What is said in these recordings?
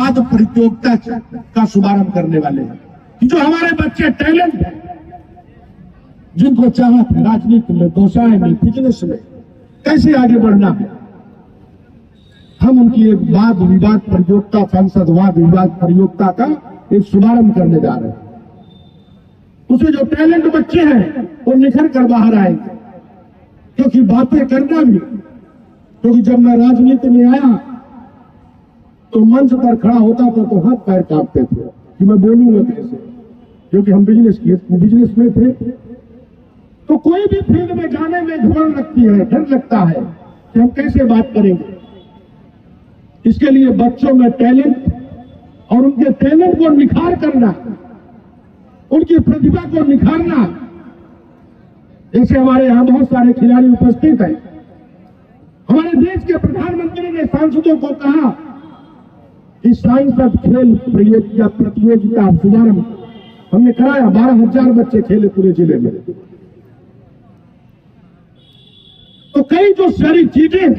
वाद प्रतियोगिता का शुभारंभ करने वाले हैं कि जो हमारे बच्चे टैलेंट है, जिनको चाहत है राजनीति में, व्यवसाय में, बिजनेस में कैसे आगे बढ़ना है, हम उनकी एक वाद विवाद प्रतियोगिता, संसद वाद विवाद प्रतियोगिता का एक शुभारंभ करने जा रहे हैं। उसमें जो टैलेंट बच्चे हैं वो निखर कर बाहर आएंगे, क्योंकि बातें करना भी, क्योंकि जब मैं राजनीति में आया तो मंच पर खड़ा होता था तो हाथ पैर कांपते थे कि मैं बोलूंगा कैसे, क्योंकि हम बिजनेस में थे। तो कोई भी फील्ड में जाने में घबराहट लगती है, डर लगता है कि हम कैसे बात करेंगे। इसके लिए बच्चों में टैलेंट और उनके टैलेंट को निखार करना, उनकी प्रतिभा को निखारना। जैसे हमारे यहां बहुत सारे खिलाड़ी उपस्थित हैं, हमारे देश के प्रधानमंत्री ने सांसदों को कहा कि सांसद खेल प्रतियोगिता शुभारंभ हमने कराया। 12,000 बच्चे खेले पूरे जिले में। तो कई जो सारी चीजें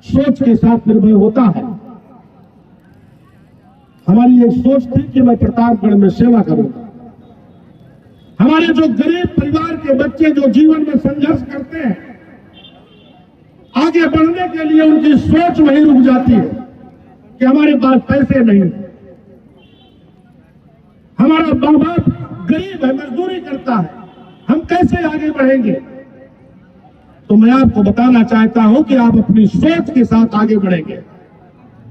सोच के साथ निर्भर होता है। हमारी एक सोच थी कि मैं प्रतापगढ़ में सेवा करूंगा। हमारे जो गरीब परिवार के बच्चे जो जीवन में संघर्ष करते हैं, आगे बढ़ने के लिए उनकी सोच वहीं रुक जाती है कि हमारे पास पैसे नहीं, हमारा बाप गरीब है, मजदूरी करता है, हम कैसे आगे बढ़ेंगे। तो मैं आपको बताना चाहता हूं कि आप अपनी सोच के साथ आगे बढ़ेंगे,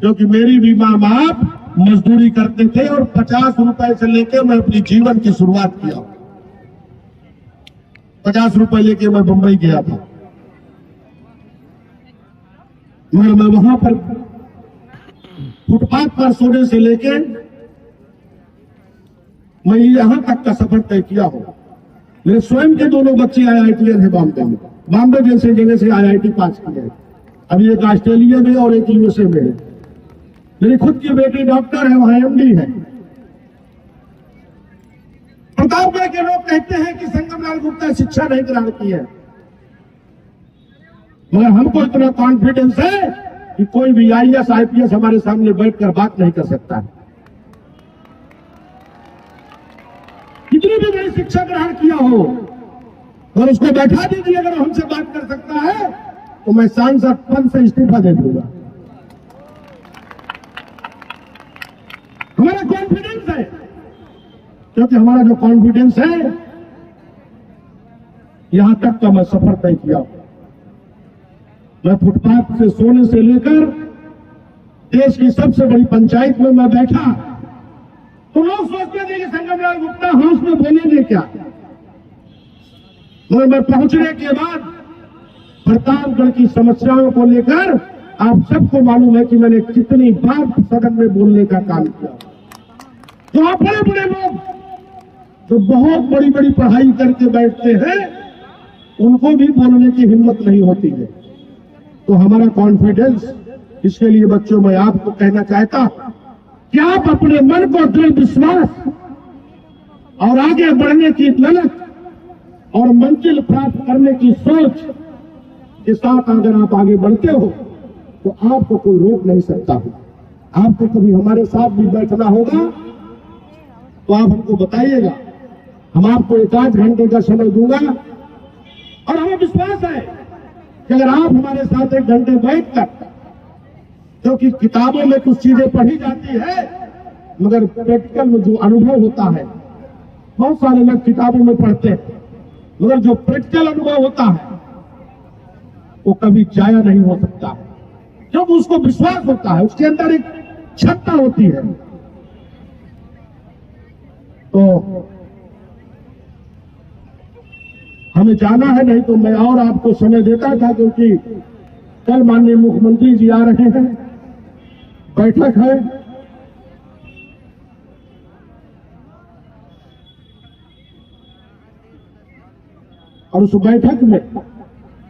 क्योंकि मेरी भी मां बाप मजदूरी करते थे और 50 रुपए से लेकर मैं अपनी जीवन की शुरुआत किया। 50 रुपए लेके मैं बंबई गया था, मगर मैं वहां पर फुटपाथ पर सोने से लेके मैं यहां तक का सफर तय किया हो। मेरे स्वयं के दोनों बच्चे IITian है बॉम्बे में, बॉम्बे जैसे जगह से IIT पास किए हैं। अभी एक ऑस्ट्रेलिया में और एक USA में है। मेरी खुद की बेटी डॉक्टर है, वहां MD है। प्रतापगढ़ के लोग कहते हैं कि संगमलाल गुप्ता शिक्षा नहीं ग्रहण की है, मगर हमको इतना कॉन्फिडेंस है कि कोई भी IAS IPS हमारे सामने बैठकर बात नहीं कर सकता है। कितनी भी बड़ी शिक्षा ग्रहण किया हो, और उसको बैठा दीजिए, अगर हमसे बात कर सकता है तो मैं सांसद पद से इस्तीफा दे दूंगा। हमारा कॉन्फिडेंस है, क्योंकि हमारा जो कॉन्फिडेंस है, यहां तक का मैं सफर तय किया। मैं फुटपाथ से सोने से लेकर देश की सबसे बड़ी पंचायत में मैं बैठा तो लोग सोचते थे कि संगमलाल गुप्ता हाउस में बोलेंगे क्या, मगर मैं पहुंचने के बाद प्रतापगढ़ की समस्याओं को लेकर आप सबको मालूम है कि मैंने कितनी बार सदन में बोलने का काम किया। जो आप बड़े बड़े लोग जो बहुत बड़ी बड़ी पढ़ाई करके बैठते हैं, उनको भी बोलने की हिम्मत नहीं होती है। तो हमारा कॉन्फिडेंस, इसके लिए बच्चों मैं आपको कहना चाहता कि आप अपने मन को दृढ़ विश्वास और आगे बढ़ने की ललक और मंजिल प्राप्त करने की सोच के साथ अगर आप आगे बढ़ते हो तो आपको कोई रोक नहीं सकता है। आपको कभी हमारे साथ भी बैठना होगा तो आप हमको बताइएगा, हम आपको 1-8 घंटे का समय दूंगा। और हमें विश्वास है कि अगर आप हमारे साथ 1 घंटे बैठकर, क्योंकि किताबों में कुछ चीजें पढ़ी जाती है, मगर प्रैक्टिकल में जो अनुभव होता है, बहुत सारे लोग किताबों में पढ़ते हैं, मगर जो प्रैक्टिकल अनुभव होता है वो कभी जाया नहीं हो सकता, क्योंकि उसको विश्वास होता है, उसके अंदर एक क्षमता होती है। तो हमें जाना है, नहीं तो मैं और आपको समय देता था, क्योंकि कल माननीय मुख्यमंत्री जी आ रहे हैं, बैठक है। और उस बैठक में